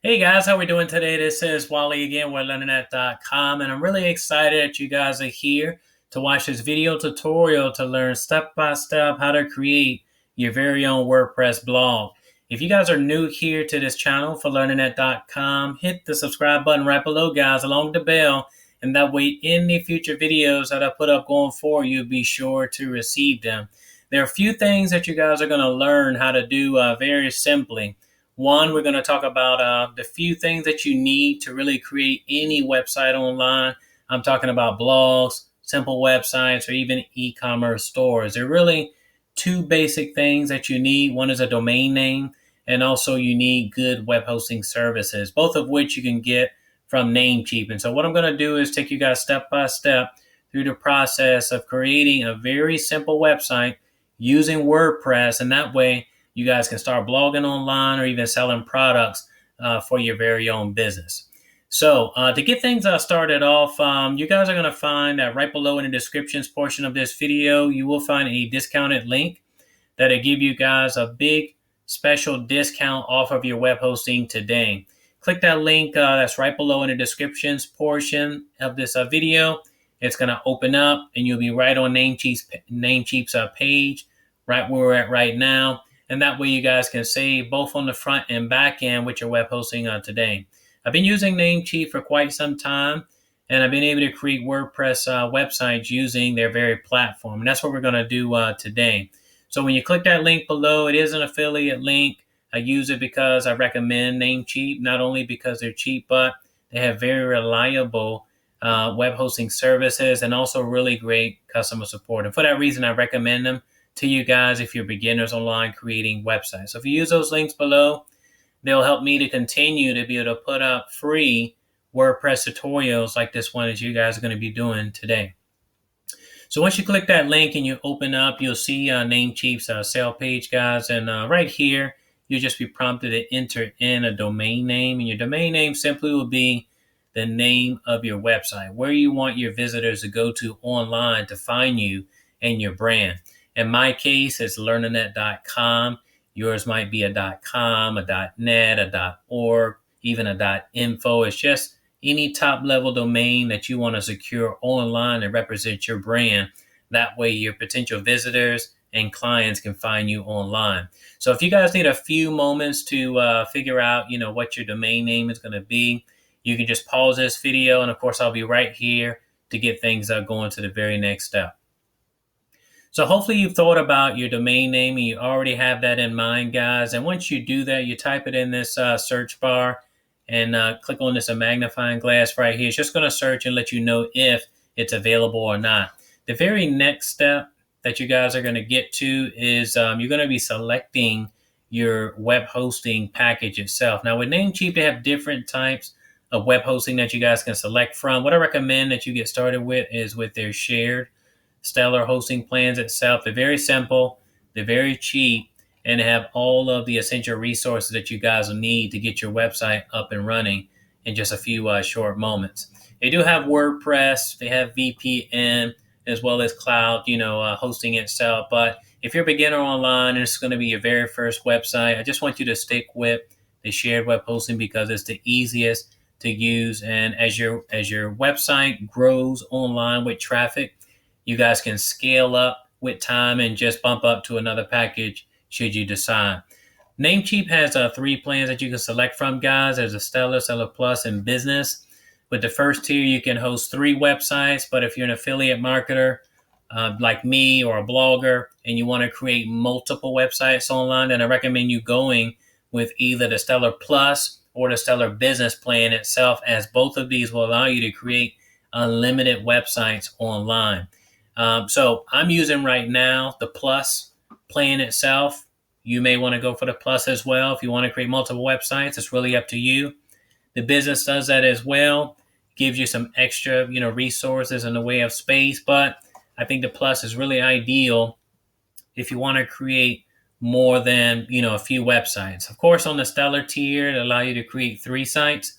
Hey guys, how we doing today? This is Wally again, WordLearning.com, and I'm really excited that you guys are here to watch this video tutorial to learn step by step how to create your very own WordPress blog. If you guys are new here to this channel for LearningNet.com, hit the subscribe button right below, guys, along with the bell, and that way any future videos that I put up going forward, you'll be sure to receive them. There are a few things that you guys are going to learn how to do very simply. One, we're going to talk about the few things that you need to really create any website online. I'm talking about blogs, simple websites, or even e-commerce stores. There are really two basic things that you need. One is a domain name, and also you need good web hosting services, both of which you can get from Namecheap. And so what I'm going to do is take you guys step by step through the process of creating a very simple website using WordPress, and that way you guys can start blogging online or even selling products for your very own business. So to get things started off, you guys are going to find that right below in the descriptions portion of this video, you will find a discounted link that'll give you guys a big special discount off of your web hosting today. Click that link that's right below in the descriptions portion of this video. It's going to open up and you'll be right on Namecheap's page, right where we're at right now. And that way you guys can save both on the front and back end with your web hosting today. I've been using Namecheap for quite some time, and I've been able to create WordPress websites using their very platform. And that's what we're going to do today. So when you click that link below, it is an affiliate link. I use it because I recommend Namecheap, not only because they're cheap, but they have very reliable web hosting services and also really great customer support. And for that reason, I recommend them to you guys if you're beginners online creating websites. So if you use those links below, they'll help me to continue to be able to put up free WordPress tutorials like this one as you guys are going to be doing today. So once you click that link and you open up, you'll see Namecheap's sale page, guys. And right here, you'll just be prompted to enter in a domain name. And your domain name simply will be the name of your website, where you want your visitors to go to online to find you and your brand. In my case, it's learnernet.com. Yours might be a .com, a .net, a .org, even a .info. It's just any top-level domain that you want to secure online and represent your brand. That way your potential visitors and clients can find you online. So if you guys need a few moments to figure out, what your domain name is going to be, you can just pause this video, and of course I'll be right here to get things going to the very next step. So hopefully you've thought about your domain name and you already have that in mind, guys. And once you do that, you type it in this search bar and click on this magnifying glass right here. It's just going to search and let you know if it's available or not. The very next step that you guys are going to get to is you're going to be selecting your web hosting package itself. Now with Namecheap, they have different types of web hosting that you guys can select from. What I recommend that you get started with is with their shared Stellar hosting plans itself. They're very simple, they're very cheap, and they have all of the essential resources that you guys will need to get your website up and running in just a few short moments. They do have WordPress, they have VPN, as well as cloud, hosting itself. But if you're a beginner online and it's going to be your very first website, I just want you to stick with the shared web hosting because it's the easiest to use. And as your website grows online with traffic, you guys can scale up with time and just bump up to another package should you decide. Namecheap has 3 plans that you can select from, guys. There's a Stellar, Stellar Plus, and Business. With the first tier, you can host 3 websites, but if you're an affiliate marketer like me or a blogger and you want to create multiple websites online, then I recommend you going with either the Stellar Plus or the Stellar Business plan itself, as both of these will allow you to create unlimited websites online. So I'm using right now the Plus plan itself. You may want to go for the Plus as well. If you want to create multiple websites, it's really up to you. The Business does that as well. Gives you some extra, resources in the way of space, but I think the Plus is really ideal if you want to create more than, a few websites. Of course, on the Stellar tier, it allows you to create 3 sites,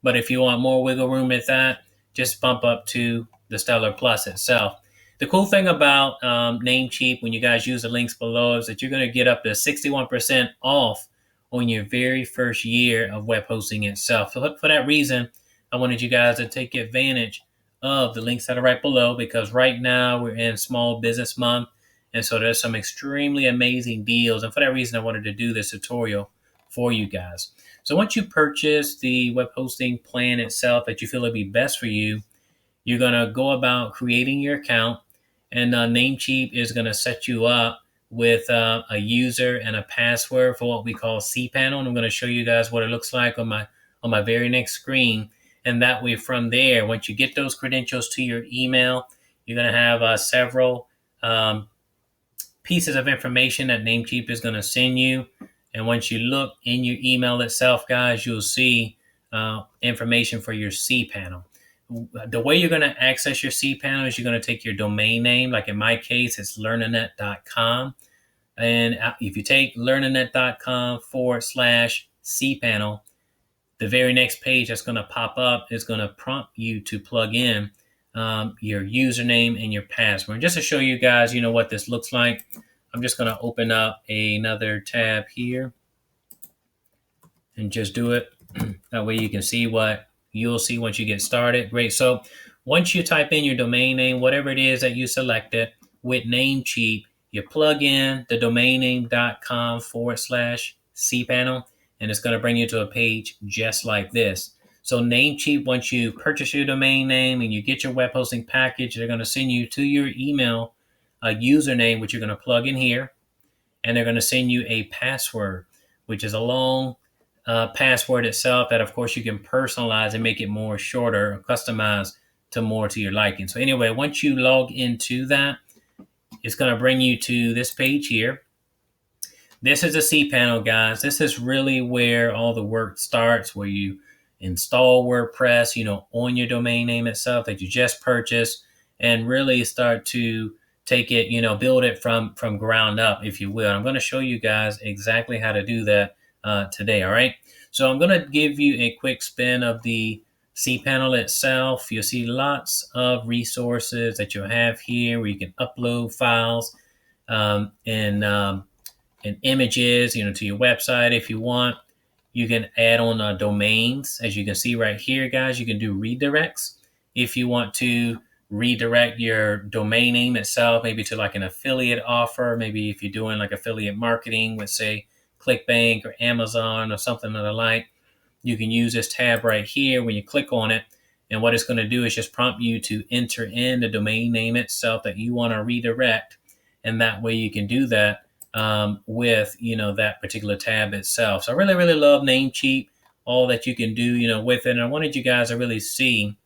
but if you want more wiggle room with that, just bump up to the Stellar Plus itself. The cool thing about Namecheap when you guys use the links below is that you're going to get up to 61% off on your very first year of web hosting itself. So for that reason, I wanted you guys to take advantage of the links that are right below, because right now we're in Small Business Month. And so there's some extremely amazing deals. And for that reason, I wanted to do this tutorial for you guys. So once you purchase the web hosting plan itself that you feel would be best for you, you're going to go about creating your account, and Namecheap is going to set you up with a user and a password for what we call cPanel. And I'm going to show you guys what it looks like on my very next screen. And that way, from there, once you get those credentials to your email, you're going to have several pieces of information that Namecheap is going to send you. And once you look in your email itself, guys, you'll see information for your cPanel. The way you're going to access your cPanel is you're going to take your domain name. Like in my case, it's learnanet.com. And if you take learnanet.com/cPanel, the very next page that's going to pop up is going to prompt you to plug in your username and your password. And just to show you guys, what this looks like, I'm just going to open up another tab here and just do it. That way you can see what you'll see once you get started. Great. So once you type in your domain name, whatever it is that you selected with Namecheap, you plug in the domain name.com/cPanel, and it's going to bring you to a page just like this. So Namecheap, once you purchase your domain name and you get your web hosting package, they're going to send you to your email a username, which you're going to plug in here, and they're going to send you a password, which is a long password itself that, of course, you can personalize and make it more shorter or customize to more to your liking. So anyway, once you log into that, it's going to bring you to this page here. This is a cPanel, guys. This is really where all the work starts, where you install WordPress, on your domain name itself that you just purchased, and really start to take it, build it from ground up, if you will. I'm going to show you guys exactly how to do that today. All right. So I'm going to give you a quick spin of the cPanel itself. You'll see lots of resources that you'll have here where you can upload files and images, to your website if you want. You can add on domains. As you can see right here, guys, you can do redirects. If you want to redirect your domain name itself, maybe to like an affiliate offer, maybe if you're doing like affiliate marketing with, say, ClickBank or Amazon or something of the like, you can use this tab right here when you click on it. And what it's going to do is just prompt you to enter in the domain name itself that you want to redirect. And that way you can do that with, that particular tab itself. So I really, really love Namecheap, all that you can do, with it. And I wanted you guys to really see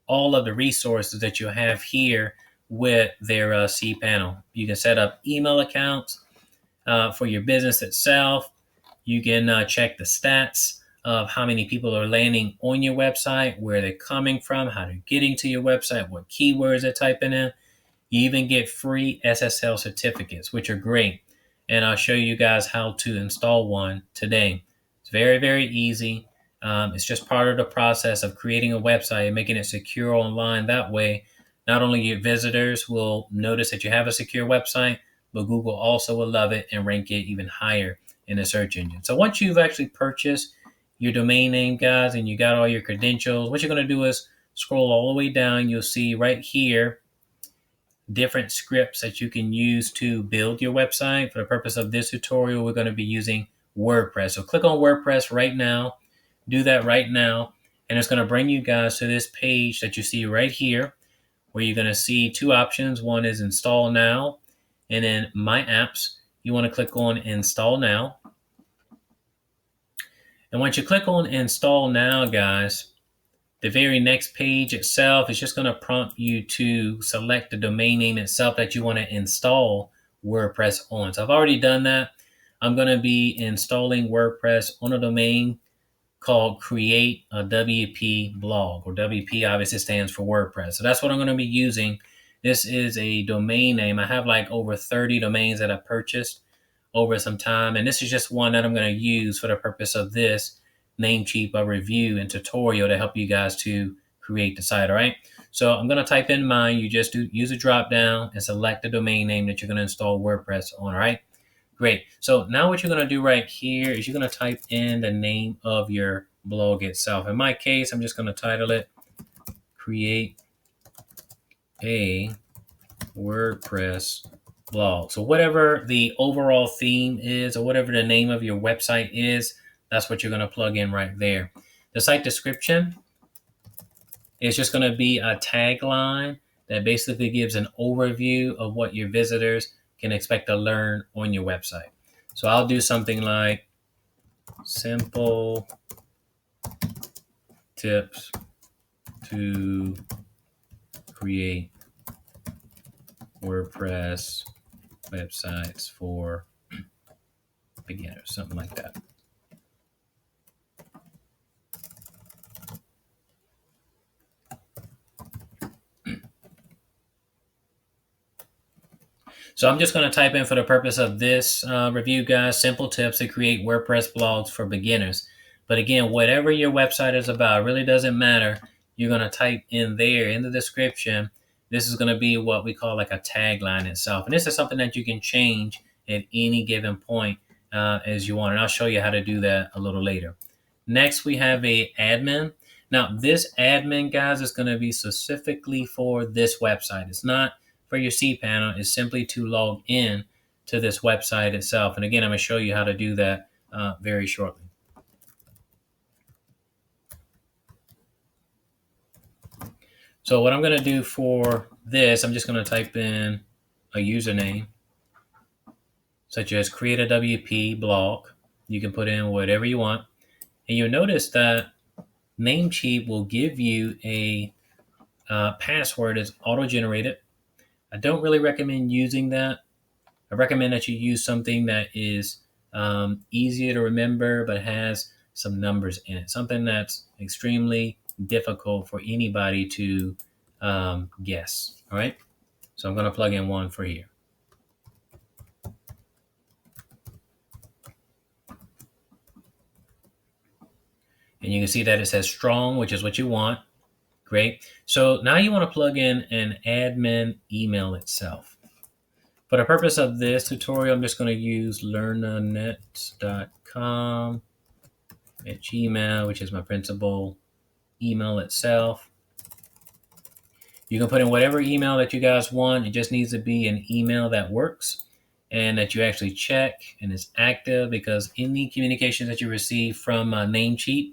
all of the resources that you have here with their cPanel. You can set up email accounts for your business itself. You can check the stats of how many people are landing on your website, where they're coming from, how they're getting to your website, what keywords they're typing in. You even get free SSL certificates, which are great. And I'll show you guys how to install one today. It's very, very easy. It's just part of the process of creating a website and making it secure online. That way, not only your visitors will notice that you have a secure website, but Google also will love it and rank it even higher in the search engine. So once you've actually purchased your domain name, guys, and you got all your credentials, what you're going to do is scroll all the way down. You'll see right here different scripts that you can use to build your website. For the purpose of this tutorial, we're going to be using WordPress. So click on WordPress right now. Do that right now. And it's going to bring you guys to this page that you see right here, where you're going to see two options. One is Install Now, and then My Apps. You want to click on Install Now. And once you click on Install Now, guys, the very next page itself is just going to prompt you to select the domain name itself that you want to install WordPress on. So I've already done that. I'm going to be installing WordPress on a domain called Create a WP Blog, or WP obviously stands for WordPress. So that's what I'm going to be using. This is a domain name. I have like over 30 domains that I purchased over some time, and this is just one that I'm going to use for the purpose of this Namecheap review and tutorial to help you guys to create the site. All right. So I'm going to type in mine. You just use a drop down and select the domain name that you're going to install WordPress on. All right. Great. So now what you're going to do right here is you're going to type in the name of your blog itself. In my case, I'm just going to title it Create a WordPress blog. So whatever the overall theme is or whatever the name of your website is, that's what you're going to plug in right there. The site description is just going to be a tagline that basically gives an overview of what your visitors can expect to learn on your website. So I'll do something like simple tips to create WordPress websites for beginners, something like that. So I'm just going to type in, for the purpose of this review, guys, simple tips to create WordPress blogs for beginners. But again, whatever your website is about, it really doesn't matter. You're going to type in there in the description. This is going to be what we call like a tagline itself. And this is something that you can change at any given point as you want. And I'll show you how to do that a little later. Next, we have a admin. Now, this admin, guys, is going to be specifically for this website. It's not for your cPanel. Is simply to log in to this website itself. And again, I'm going to show you how to do that very shortly. So what I'm going to do for this, I'm just going to type in a username, such as create a WP blog. You can put in whatever you want. And you'll notice that Namecheap will give you a password that's auto-generated. I don't really recommend using that. I recommend that you use something that is easier to remember but has some numbers in it, something that's extremely difficult for anybody to guess. All right, so I'm going to plug in one for here. And you can see that it says strong, which is what you want. Great. So now you want to plug in an admin email itself. For the purpose of this tutorial, I'm just going to use learnanet.com at Gmail, which is my principal email itself. You can put in whatever email that you guys want. It just needs to be an email that works and that you actually check and is active, because any communications that you receive from Namecheap,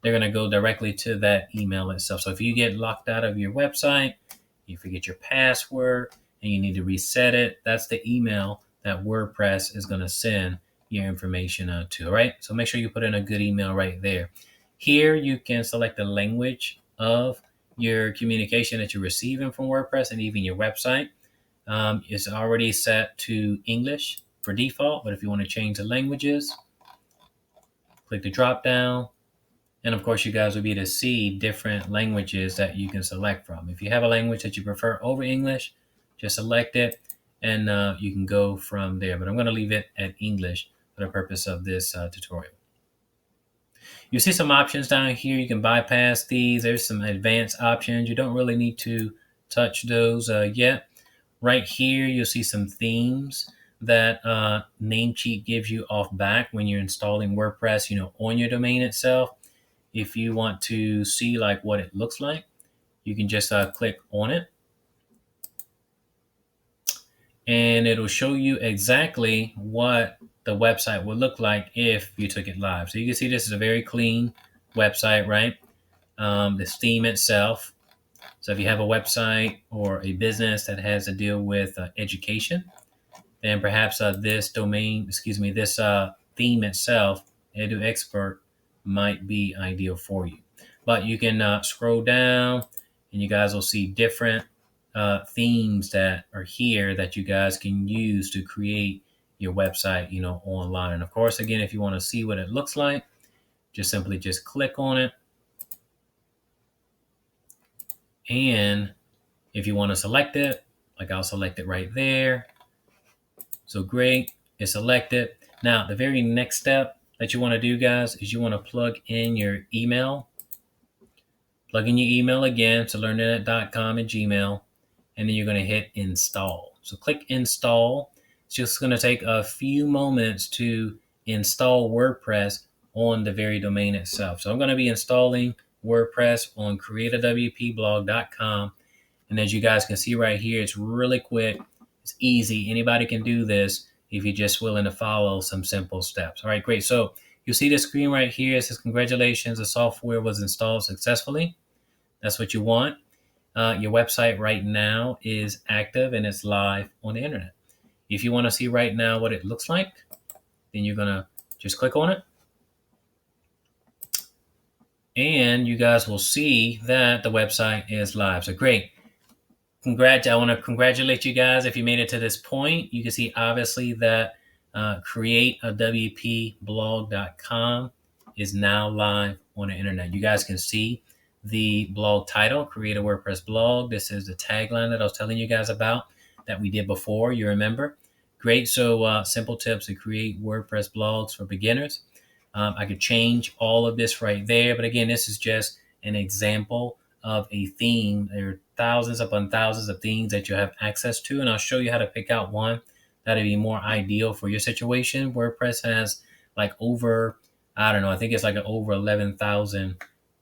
they're going to go directly to that email itself. So if you get locked out of your website, you forget your password, and you need to reset it, that's the email that WordPress is going to send your information to. All right, so make sure you put in a good email right there. Here you can select the language of your communication that you're receiving from WordPress, and even your website. It's already set to English for default, but if you want to change the languages, click the drop down. And of course, you guys will be able to see different languages that you can select from. If you have a language that you prefer over English, just select it and you can go from there. But I'm going to leave it at English for the purpose of this tutorial. You see some options down here. You can bypass these. There's some advanced options. You don't really need to touch those yet. Right here, you'll see some themes that Namecheap gives you off back when you're installing WordPress, on your domain itself. If you want to see like what it looks like, you can just click on it. And it'll show you exactly what the website would look like if you took it live. So you can see this is a very clean website, right? This theme itself. So if you have a website or a business that has to deal with education, then perhaps this theme itself, Edu Expert, might be ideal for you. But you can scroll down and you guys will see different themes that are here that you guys can use to create your website, online. And of course, again, if you want to see what it looks like, just simply click on it. And if you want to select it, like I'll select it right there. So great, it's selected. Now, the very next step that you want to do, guys, is you want to plug in your email. Plug in your email again to learnanet.com and Gmail, and then you're going to hit install. So click install. It's just going to take a few moments to install WordPress on the very domain itself. So I'm going to be installing WordPress on createawpblog.com. And as you guys can see right here, it's really quick. It's easy. Anybody can do this if you're just willing to follow some simple steps. All right, great. So you see the screen right here. It says, congratulations, the software was installed successfully. That's what you want. Your website right now is active and it's live on the internet. If you want to see right now what it looks like, then you're going to just click on it. And you guys will see that the website is live. So great. I want to congratulate you guys if you made it to this point. You can see obviously that createawpblog.com is now live on the internet. You guys can see the blog title, Create a WordPress Blog. This is the tagline that I was telling you guys about that we did before, you remember. Great. So simple tips to create WordPress blogs for beginners. I could change all of this right there. But again, this is just an example of a theme. There are thousands upon thousands of themes that you have access to, and I'll show you how to pick out one that'll be more ideal for your situation. WordPress has like over, I don't know, I think it's like over 11,000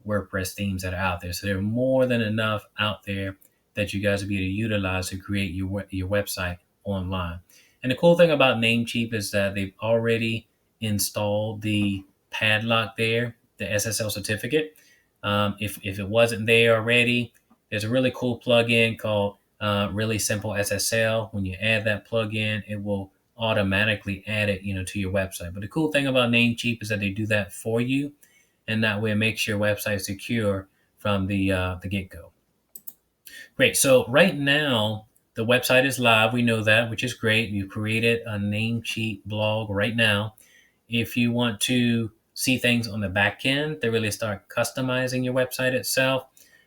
WordPress themes that are out there. So there are more than enough out there that you guys will be able to utilize to create your website online. And the cool thing about Namecheap is that they've already installed the padlock there, the SSL certificate. If it wasn't there already, there's a really cool plugin called Really Simple SSL. When you add that plugin, it will automatically add it, to your website. But the cool thing about Namecheap is that they do that for you, and that way it makes your website secure from the get-go. Great. So right now, the website is live. We know that, which is great. You created a Namecheap blog right now. If you want to see things on the back end to really start customizing your website itself,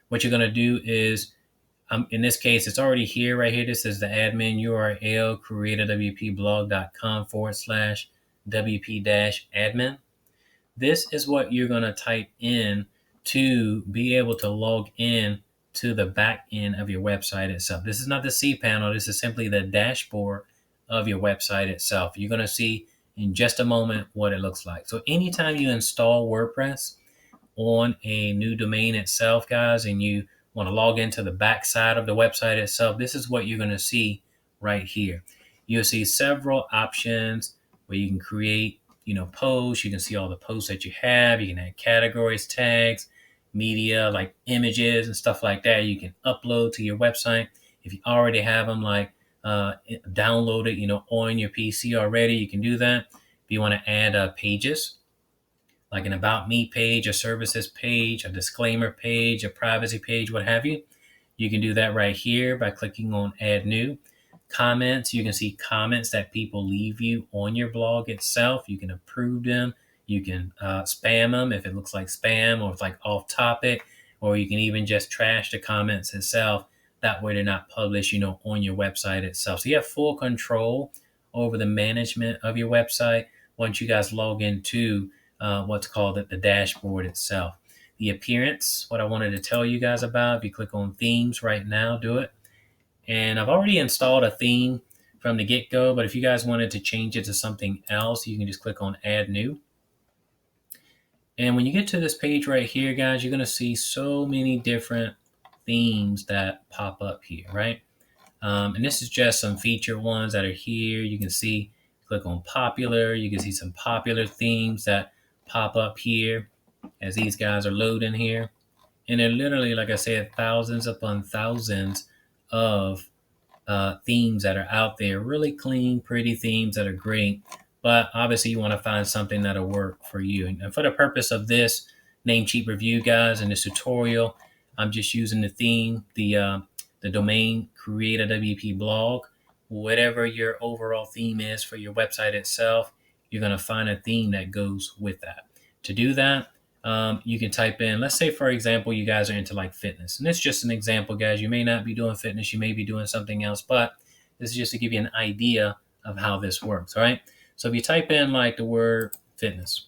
what you're going to do is, in this case, it's already here, right here. This is the admin URL, createawpblog.com/wp-admin. This is what you're going to type in to be able to log in to the back end of your website itself. This is not the cPanel. This is simply the dashboard of your website itself. You're going to see in just a moment what it looks like. So anytime you install WordPress on a new domain itself, guys, and you want to log into the back side of the website itself, this is what you're going to see right here. You'll see several options where you can create, posts. You can see all the posts that you have. You can add categories, tags, media like images and stuff like that. You can upload to your website. If you already have them like download it, on your PC already, you can do that. If you want to add pages, like an About Me page, a services page, a disclaimer page, a privacy page, what have you, you can do that right here by clicking on Add New. Comments, you can see comments that people leave you on your blog itself. You can approve them. You can spam them if it looks like spam or it's like off topic, or you can even just trash the comments itself. That way they're not published, on your website itself. So you have full control over the management of your website once you guys log into what's called the dashboard itself. The appearance, what I wanted to tell you guys about, if you click on themes right now, do it. And I've already installed a theme from the get-go, but if you guys wanted to change it to something else, you can just click on Add New. And when you get to this page right here, guys, you're going to see so many different themes that pop up here, right? And this is just some featured ones that are here. You can see, click on popular. You can see some popular themes that pop up here as these guys are loading here. And they're literally, like I said, thousands upon thousands of themes that are out there. Really clean, pretty themes that are great. But obviously, you want to find something that'll work for you. And for the purpose of this Namecheap review, guys, in this tutorial, I'm just using the theme, the domain Create a WP Blog. Whatever your overall theme is for your website itself, you're going to find a theme that goes with that. To do that, you can type in, let's say, for example, you guys are into like fitness. And it's just an example, guys. You may not be doing fitness. You may be doing something else. But this is just to give you an idea of how this works, all right? So if you type in like the word fitness,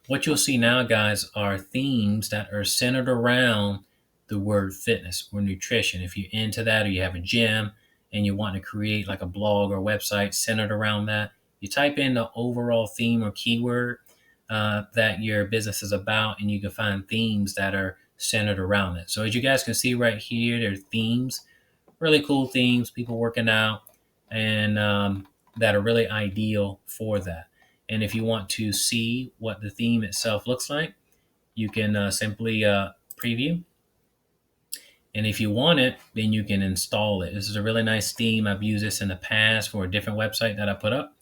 what you'll see now, guys, are themes that are centered around the word fitness or nutrition. If you're into that or you have a gym, and you want to create like a blog or website centered around that, you type in the overall theme or keyword that your business is about, and you can find themes that are centered around it. So as you guys can see right here, there are themes, really cool themes, people working out, and that are really ideal for that. And if you want to see what the theme itself looks like, you can simply preview. And if you want it, then you can install it. This is a really nice theme. I've used this in the past for a different website that I put up.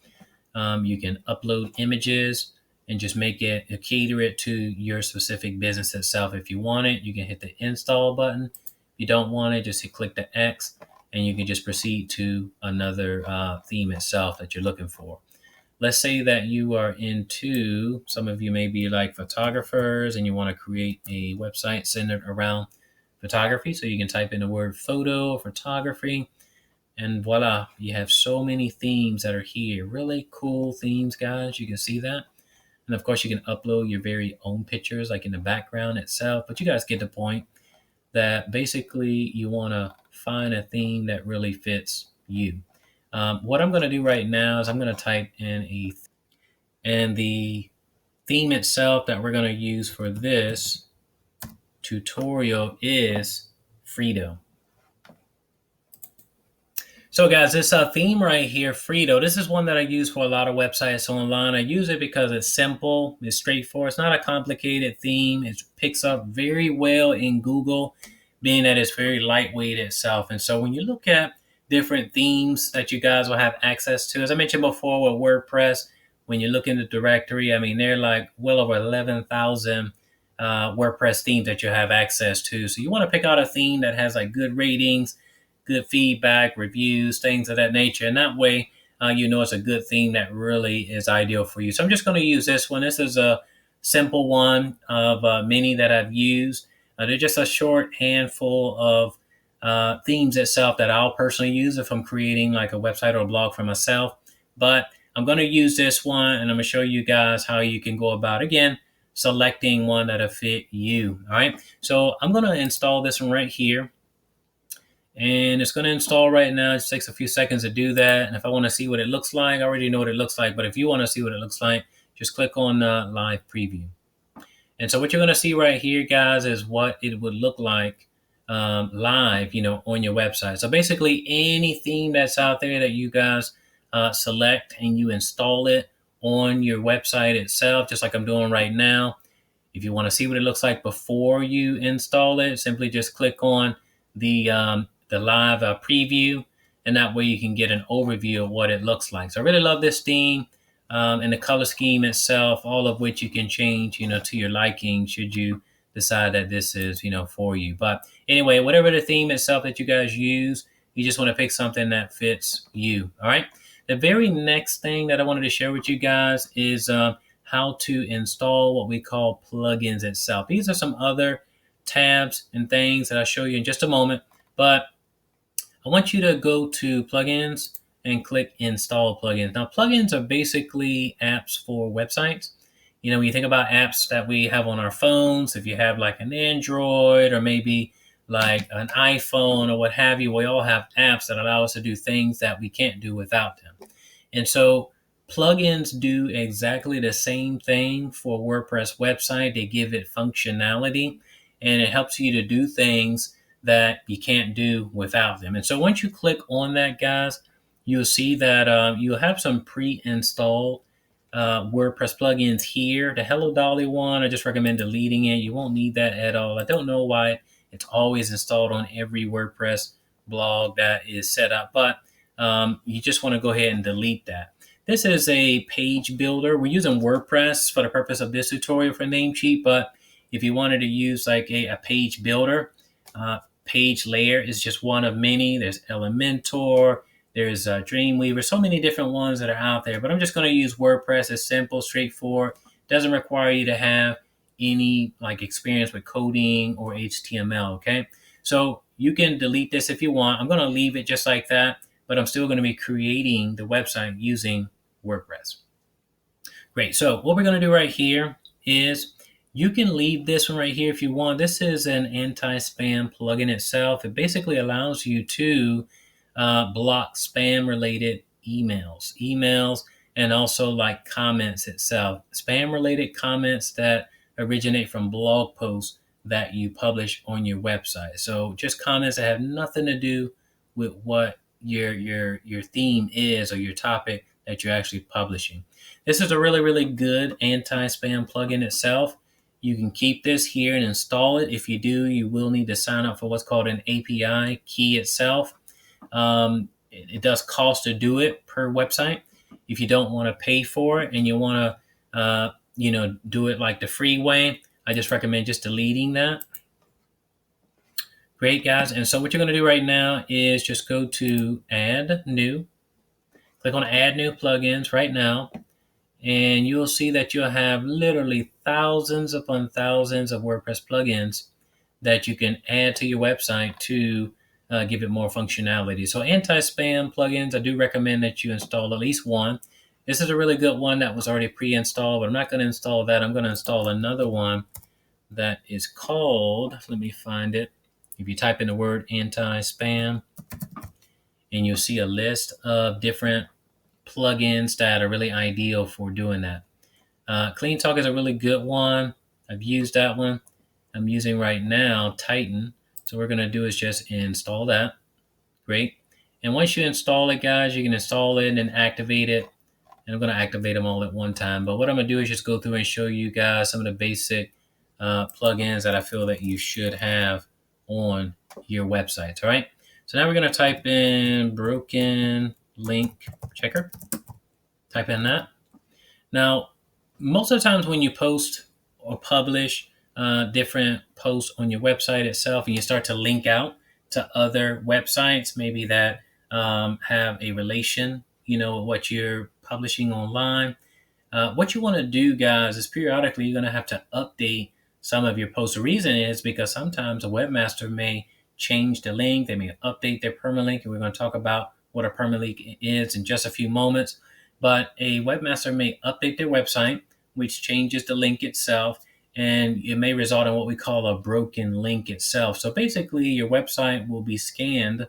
You can upload images and just make it, cater it to your specific business itself. If you want it, you can hit the install button. If you don't want it, just click the X, and you can just proceed to another theme itself that you're looking for. Let's say that you are into, some of you may be like photographers and you want to create a website centered around photography. So you can type in the word photo, photography, and voila, you have so many themes that are here. Really cool themes, guys. You can see that. And of course, you can upload your very own pictures, like in the background itself. But you guys get the point that basically you want to find a theme that really fits you. What I'm going to do right now is I'm going to type in and the theme itself that we're going to use for this tutorial is Frito. So guys, this theme right here, Frito, this is one that I use for a lot of websites online. I use it because it's simple, it's straightforward, it's not a complicated theme. It picks up very well in Google, being that it's very lightweight itself. And so when you look at different themes that you guys will have access to, as I mentioned before with WordPress, when you look in the directory, I mean, they're like well over 11,000 WordPress themes that you have access to. So you want to pick out a theme that has like good ratings, good feedback, reviews, things of that nature. And that way, you know it's a good theme that really is ideal for you. So I'm just going to use this one. This is a simple one of many that I've used. They're just a short handful of themes itself that I'll personally use if I'm creating like a website or a blog for myself. But I'm going to use this one, and I'm going to show you guys how you can go about, again, selecting one that'll fit you. All right. So I'm going to install this one right here. And it's going to install right now. It takes a few seconds to do that. And if I want to see what it looks like, I already know what it looks like. But if you want to see what it looks like, just click on live preview. And so what you're going to see right here, guys, is what it would look like live, on your website. So basically any theme that's out there that you guys select and you install it on your website itself, just like I'm doing right now. If you want to see what it looks like before you install it, simply just click on the live preview, and that way you can get an overview of what it looks like. So I really love this theme and the color scheme itself, all of which you can change, to your liking should you decide that this is, for you. But anyway, whatever the theme itself that you guys use, you just want to pick something that fits you. All right. The very next thing that I wanted to share with you guys is how to install what we call plugins itself. These are some other tabs and things that I'll show you in just a moment, but I want you to go to plugins and click install plugins. Now, plugins are basically apps for websites. When you think about apps that we have on our phones, if you have like an Android or maybe like an iPhone or what have you, we all have apps that allow us to do things that we can't do without them. And so plugins do exactly the same thing for a WordPress website. They give it functionality, and it helps you to do things that you can't do without them. And so once you click on that, guys, you'll see that you'll have some pre-installed WordPress plugins here. The Hello Dolly one, I just recommend deleting it. You won't need that at all. I don't know why it's always installed on every WordPress blog that is set up, but you just want to go ahead and delete that. This is a page builder. We're using WordPress for the purpose of this tutorial for Namecheap, but if you wanted to use like a page builder, Page Layer is just one of many. There's Elementor, there's Dreamweaver, so many different ones that are out there. But I'm just going to use WordPress. It's simple, straightforward. Doesn't require you to have any like experience with coding or HTML. Okay, so you can delete this if you want. I'm going to leave it just like that, but I'm still going to be creating the website using WordPress. Great. So what we're going to do right here is you can leave this one right here if you want. This is an anti-spam plugin itself. It basically allows you to block spam related emails, and also like comments itself, spam related comments that originate from blog posts that you publish on your website. So just comments that have nothing to do with what your theme is or your topic that you're actually publishing. This is a really good anti-spam plugin itself. You can keep this here and install it. If you do, you will need to sign up for what's called an API key itself. It does cost to do it per website. If you don't want to pay for it and you want to, do it like the free way, I just recommend just deleting that. Great, guys. And so what you're going to do right now is just go to Add New. Click on Add New Plugins right now. And you'll see that you'll have literally thousands upon thousands of WordPress plugins that you can add to your website to give it more functionality. So anti-spam plugins, I do recommend that you install at least one. This is a really good one that was already pre-installed, but I'm not going to install that. I'm going to install another one that is called, let me find it. If you type in the word anti-spam, and you'll see a list of different plugins that are really ideal for doing that. Clean Talk is a really good one. I've used that one. I'm using right now Titan. So what we're going to do is just install that. Great. And once you install it, guys, you can install it and activate it. And I'm going to activate them all at one time. But what I'm going to do is just go through and show you guys some of the basic plugins that I feel that you should have on your websites. All right. So now we're going to type in broken link checker. Type in that. Now, most of the times when you post or publish different posts on your website itself, and you start to link out to other websites, maybe that have a relation, what you're publishing online. What you want to do, guys, is periodically you're going to have to update some of your posts. The reason is because sometimes a webmaster may change the link. They may update their permalink, and we're going to talk about what a permalink is in just a few moments. But a webmaster may update their website, which changes the link itself, and it may result in what we call a broken link itself. So basically, your website will be scanned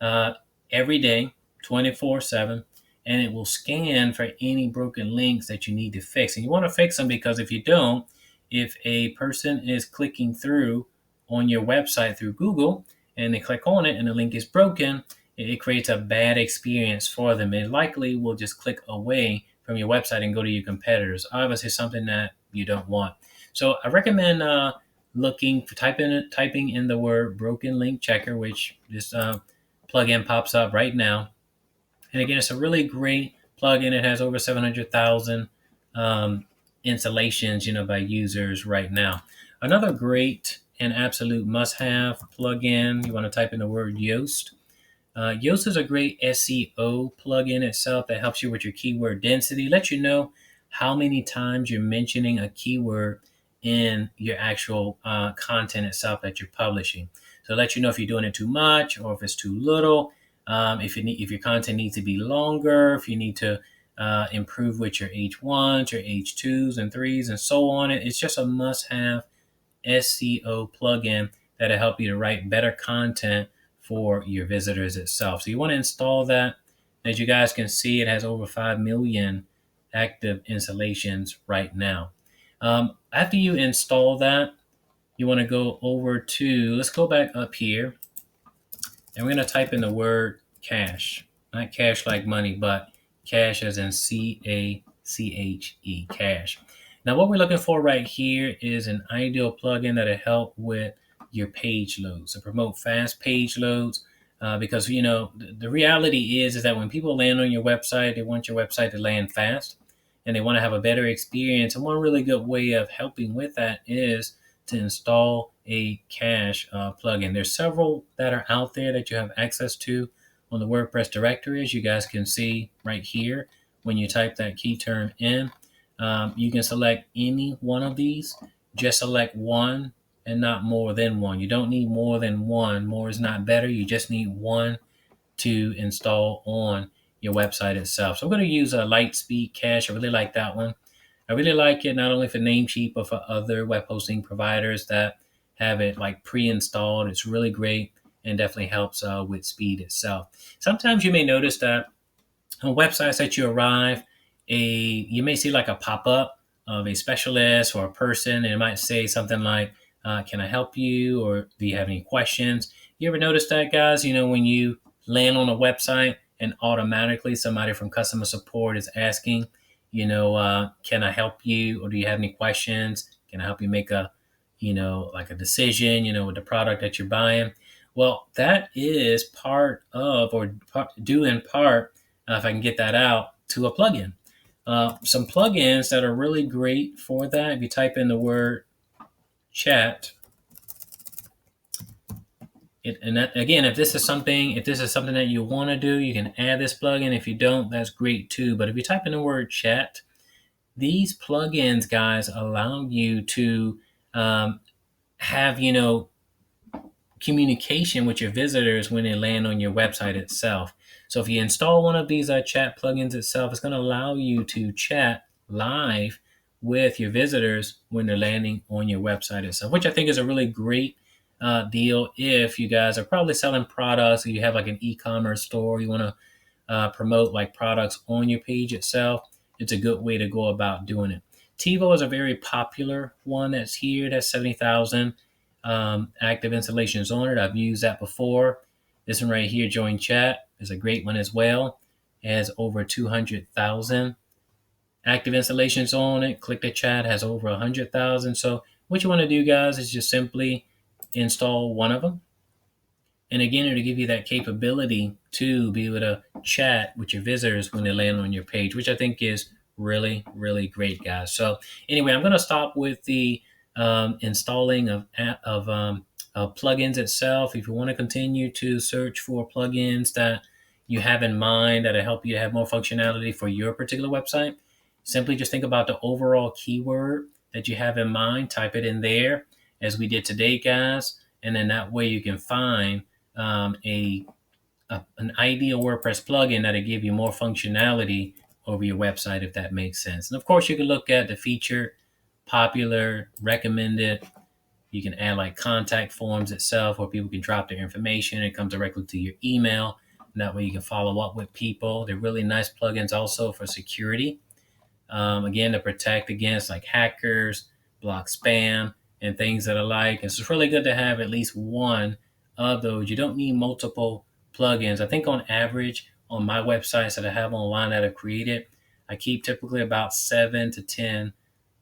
every day, 24/7, and it will scan for any broken links that you need to fix. And you want to fix them because if you don't, if a person is clicking through on your website through Google and they click on it and the link is broken, it creates a bad experience for them. It likely will just click away from your website and go to your competitors. Obviously, something that you don't want. So I recommend looking for typing in the word broken link checker, which this plugin pops up right now. And again, it's a really great plugin. It has over 700,000 installations, by users right now. Another great and absolute must-have plugin, you want to type in the word Yoast. Yoast is a great SEO plugin itself that helps you with your keyword density, lets you know how many times you're mentioning a keyword in your actual content itself that you're publishing. So it lets you know if you're doing it too much or if it's too little, if your content needs to be longer, if you need to improve with your H1s, your H2s and 3s and so on. It's just a must-have SEO plugin that'll help you to write better content for your visitors itself. So you want to install that. As you guys can see, it has over 5 million active installations right now. After you install that, you want to go over to, let's go back up here, and we're going to type in the word cache. Not cash like money, but cache as in CACHE, cache. Now what we're looking for right here is an ideal plugin that'll help with your page loads, to promote fast page loads, because the reality is that when people land on your website, they want your website to land fast, and they want to have a better experience. And one really good way of helping with that is to install a cache plugin. There's several that are out there that you have access to on the WordPress directory, as you guys can see right here. When you type that key term in, you can select any one of these. Just select one and not more than one. You don't need more than one. More is not better. You just need one to install on your website itself. So I'm going to use a Lightspeed Cache. I really like that one. I really like it not only for Namecheap, but for other web hosting providers that have it like pre-installed. It's really great. and definitely helps with speed itself. Sometimes you may notice that on websites that you arrive, you may see like a pop-up of a specialist or a person, and it might say something like, can I help you, or do you have any questions? You ever notice that, guys? When you land on a website and automatically somebody from customer support is asking, can I help you, or do you have any questions? Can I help you make a, like a decision, with the product that you're buying? Well, that is part of, or due in part, if I can get that out, to a plugin. Some plugins that are really great for that. If you type in the word chat, and that, again, if this is something that you want to do, you can add this plugin. If you don't, that's great too. But if you type in the word chat, these plugins, guys, allow you to have communication with your visitors when they land on your website itself. So if you install one of these chat plugins itself, it's going to allow you to chat live with your visitors when they're landing on your website itself, which I think is a really great deal if you guys are probably selling products, or you have like an e-commerce store, you want to promote like products on your page itself. It's a good way to go about doing it. TiVo is a very popular one that's here. That's 70,000 active installations on it. I've used that before. This one right here, Join Chat, is a great one as well. It has over 200,000 active installations on it. Click the Chat has over 100,000. So what you want to do, guys, is just simply install one of them. And again, it'll give you that capability to be able to chat with your visitors when they land on your page, which I think is really, really great, guys. So anyway, I'm going to stop with the installing of plugins itself. If you want to continue to search for plugins that you have in mind that'll help you to have more functionality for your particular website, simply just think about the overall keyword that you have in mind, type it in there as we did today, guys. And then that way you can find an ideal WordPress plugin that'll give you more functionality over your website, if that makes sense. And of course, you can look at the featured, popular, recommended. You can add like contact forms itself, where people can drop their information. It comes directly to your email. And that way you can follow up with people. They're really nice plugins also for security. Again, to protect against like hackers, block spam, and things that are like. It's really good to have at least one of those. You don't need multiple plugins. I think on average, on my websites that I have online that I've created, I keep typically about 7 to 10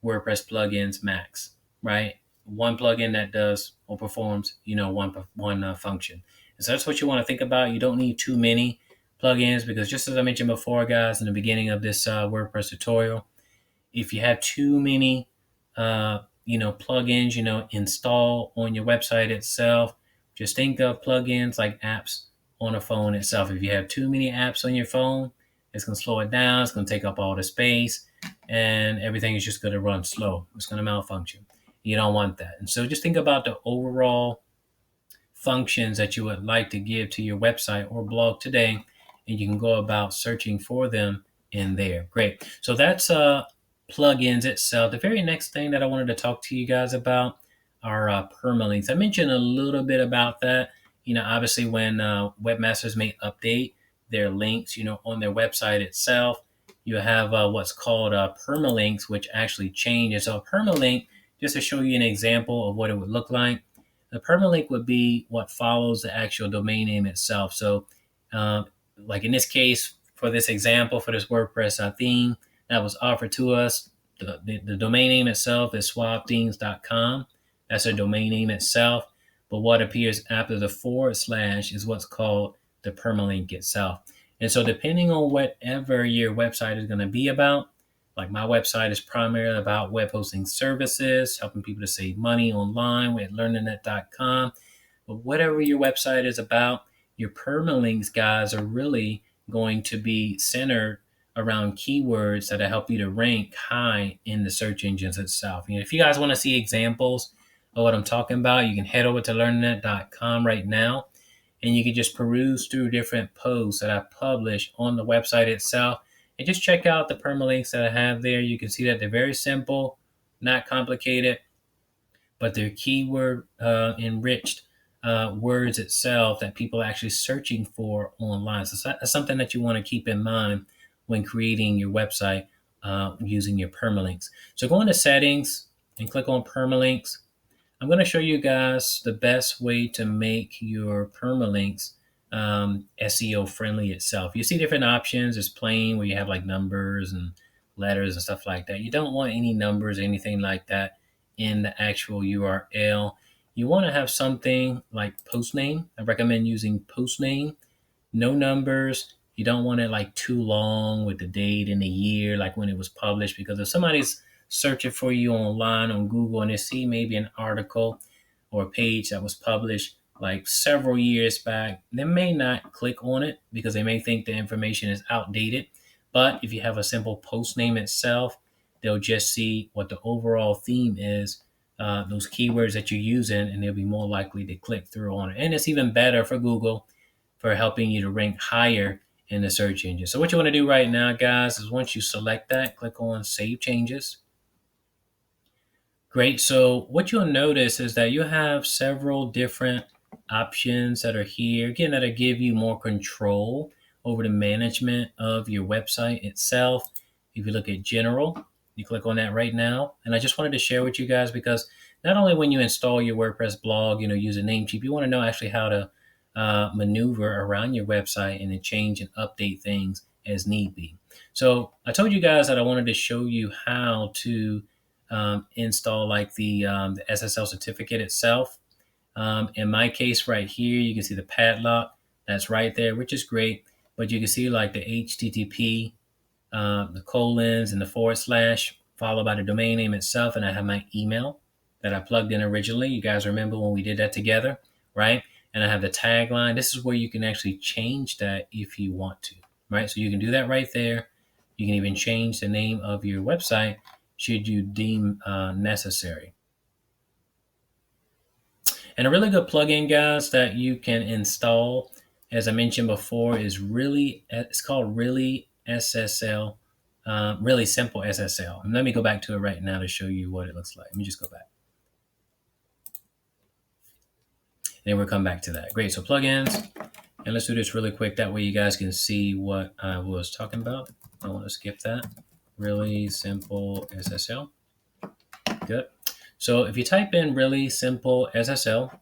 WordPress plugins max, right? One plugin that does or performs, one function. And so that's what you want to think about. You don't need too many plugins, because just as I mentioned before, guys, in the beginning of this WordPress tutorial, if you have too many, plugins, install on your website itself, just think of plugins like apps on a phone itself. If you have too many apps on your phone, it's going to slow it down. It's going to take up all the space, and everything is just going to run slow. It's going to malfunction. You don't want that. And so just think about the overall functions that you would like to give to your website or blog today, and you can go about searching for them in there. Great. So that's plugins itself. The very next thing that I wanted to talk to you guys about are permalinks. I mentioned a little bit about that. Obviously when webmasters may update their links, on their website itself, you have what's called permalinks, which actually changes. So a permalink, just to show you an example of what it would look like, the permalink would be what follows the actual domain name itself. So like in this case, for this example, for this WordPress theme that was offered to us, the domain name itself is suavethemes.com. That's a domain name itself. But what appears after the / is what's called the permalink itself. And so depending on whatever your website is going to be about, like my website is primarily about web hosting services, helping people to save money online with learningnet.com. But whatever your website is about, your permalinks, guys, are really going to be centered around keywords that help you to rank high in the search engines itself. If you guys want to see examples of what I'm talking about, you can head over to learningnet.com right now, and you can just peruse through different posts that I publish on the website itself, and just check out the permalinks that I have there. You can see that they're very simple, not complicated, but they're keyword enriched words itself that people are actually searching for online. So that's something that you want to keep in mind when creating your website using your permalinks. So go into settings and click on permalinks. I'm going to show you guys the best way to make your permalinks SEO friendly itself. You see different options. There's plain where you have like numbers and letters and stuff like that. You don't want any numbers or anything like that in the actual URL. You want to have something like post name. I recommend using post name, no numbers. You don't want it like too long with the date and the year, like when it was published, because if somebody's searching for you online on Google and they see maybe an article or a page that was published like several years back, they may not click on it because they may think the information is outdated. But if you have a simple post name itself, they'll just see what the overall theme is, those keywords that you're using, and they'll be more likely to click through on it. And it's even better for Google for helping you to rank higher in the search engine. So what you want to do right now, guys, is once you select that, click on Save Changes. Great. So what you'll notice is that you have several different options that are here, again, that'll give you more control over the management of your website itself. If you look at General, you click on that right now. And I just wanted to share with you guys because not only when you install your WordPress blog, using Namecheap, you want to know actually how to maneuver around your website and then change and update things as need be. So I told you guys that I wanted to show you how to install like the SSL certificate itself. In my case right here, you can see the padlock that's right there, which is great. But you can see like the HTTP, the colons and the / followed by the domain name itself. And I have my email that I plugged in originally. You guys remember when we did that together, right? And I have the tagline. This is where you can actually change that if you want to, right? So you can do that right there. You can even change the name of your website should you deem necessary. And a really good plugin, guys, that you can install, as I mentioned before, is it's called Really SSL, Really Simple SSL. And let me go back to it right now to show you what it looks like. Let me just go back. And then we'll come back to that. Great, so plugins. And let's do this really quick. That way you guys can see what I was talking about. I want to skip that. Really Simple SSL. Good. So if you type in Really Simple SSL,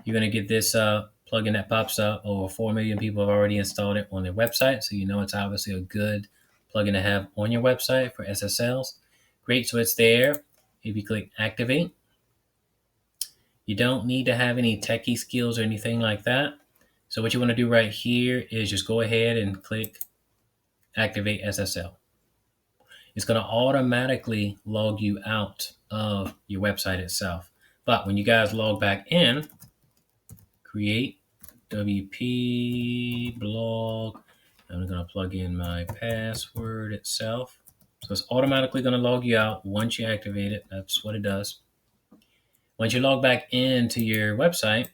you're going to get this plugin that pops up. Over 4 million people have already installed it on their website. So you know it's obviously a good plugin to have on your website for SSLs. Great. So it's there. If you click Activate, you don't need to have any techie skills or anything like that. So what you want to do right here is just go ahead and click Activate SSL. It's going to automatically log you out of your website itself. But when you guys log back in, create WP blog. I'm going to plug in my password itself. So it's automatically going to log you out once you activate it. That's what it does. Once you log back into your website,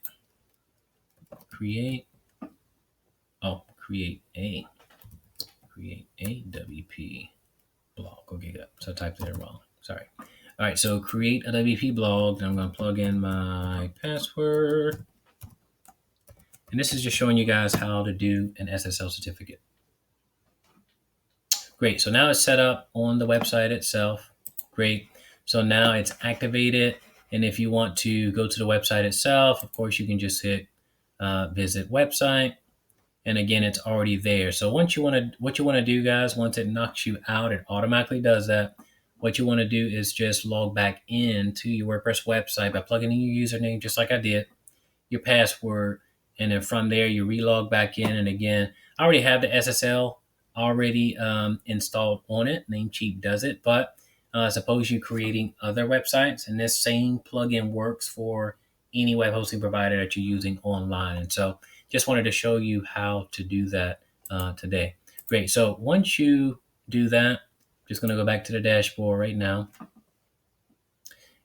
create a WP blog. Okay, good. So I typed it wrong. Sorry. All right, so create a WP blog. Then I'm going to plug in my password. And this is just showing you guys how to do an SSL certificate. Great. So now it's set up on the website itself. Great. So now it's activated. And if you want to go to the website itself, of course, you can just hit visit website. And again, it's already there. So what you want to do, guys, once it knocks you out, it automatically does that. What you want to do is just log back into your WordPress website by plugging in your username, just like I did, your password, and then from there you relog back in. And again, I already have the SSL already installed on it. Namecheap does it, but suppose you're creating other websites, and this same plugin works for any web hosting provider that you're using online. And so just wanted to show you how to do that today. Great. So once you do that, just going to go back to the dashboard right now.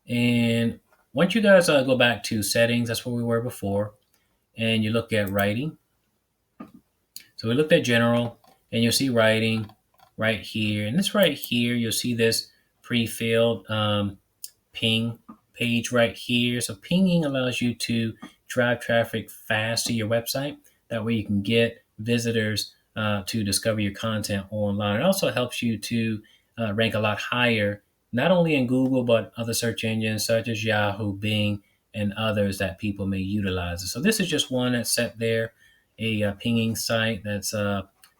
And once you guys go back to settings, that's where we were before, and you look at writing. So we looked at general, and you'll see writing right here. And this right here, you'll see this pre-filled ping page right here. So pinging allows you to drive traffic fast to your website. That way you can get visitors to discover your content online. It also helps you to rank a lot higher, not only in Google, but other search engines such as Yahoo, Bing, and others that people may utilize. So this is just one that's set there, a pinging site that's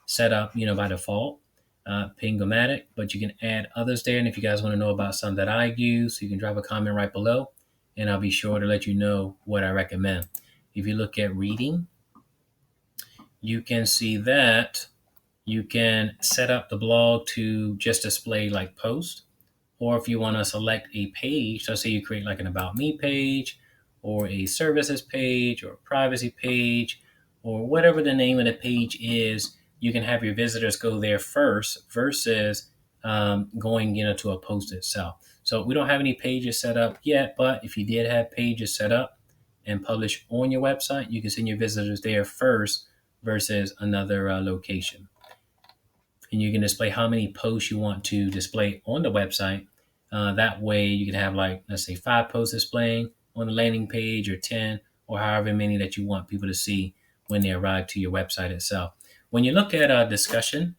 set up, by default, Pingomatic, but you can add others there. And if you guys want to know about some that I use, you can drop a comment right below, and I'll be sure to let you know what I recommend. If you look at reading, you can see that you can set up the blog to just display like posts, or if you want to select a page, so say you create like an About Me page, or a services page, or a privacy page, or whatever the name of the page is, you can have your visitors go there first versus going to a post itself. So we don't have any pages set up yet, but if you did have pages set up and publish on your website, you can send your visitors there first versus another location. And you can display how many posts you want to display on the website. That way you can have, like, let's say 5 posts displaying on the landing page, or 10, or however many that you want people to see when they arrive to your website itself. When you look at discussion,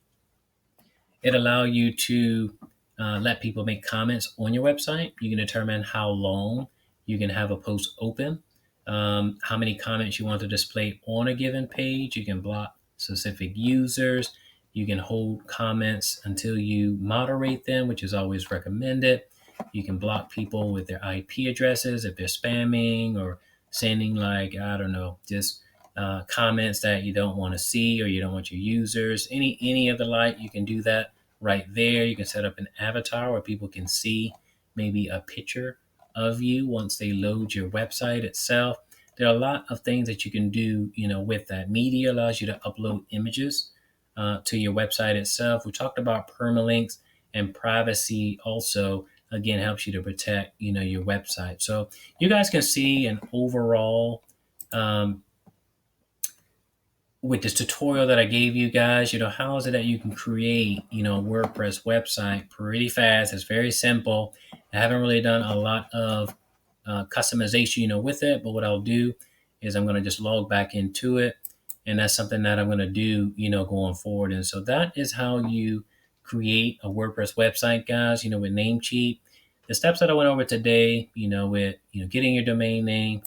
it allows you to let people make comments on your website. You can determine how long you can have a post open, how many comments you want to display on a given page. You can block specific users. You can hold comments until you moderate them, which is always recommended. You can block people with their IP addresses if they're spamming or sending, like, I don't know, just comments that you don't want to see, or you don't want your users. Any of the like, you can do that right there. You can set up an avatar where people can see maybe a picture of you once they load your website itself. There are a lot of things that you can do, with that. Media allows you to upload images to your website itself. We talked about permalinks, and privacy also, again, helps you to protect, your website. So you guys can see an overall, with this tutorial that I gave you guys, how is it that you can create, a WordPress website pretty fast. It's very simple. I haven't really done a lot of customization, with it, but what I'll do is I'm going to just log back into it, and that's something that I'm going to do, going forward. And so that is how you create a WordPress website, guys, with Namecheap. The steps that I went over today, with, getting your domain name,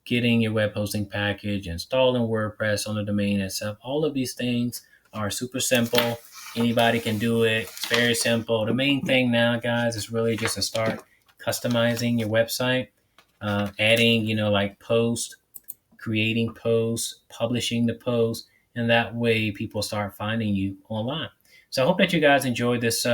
getting your web hosting package, installing WordPress on the domain itself. All of these things are super simple. Anybody can do it. It's very simple. The main thing now, guys, is really just to start customizing your website, adding, like posts, creating posts, publishing the posts, and that way people start finding you online. So I hope that you guys enjoyed this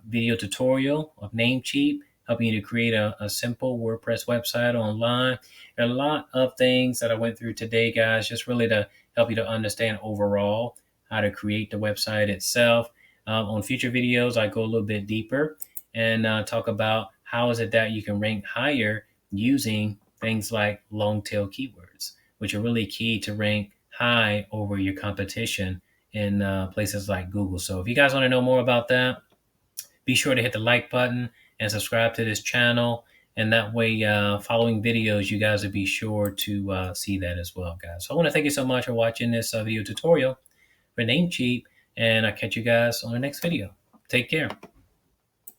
video tutorial of Namecheap, helping you to create a simple WordPress website online. There are a lot of things that I went through today, guys, just really to help you to understand overall how to create the website itself. On future videos, I go a little bit deeper and talk about how is it that you can rank higher using things like long tail keywords, which are really key to rank high over your competition in places like Google. So if you guys want to know more about that, be sure to hit the like button and subscribe to this channel. And that way, following videos, you guys will be sure to see that as well, guys. So I want to thank you so much for watching this video tutorial for Namecheap, and I'll catch you guys on the next video. Take care.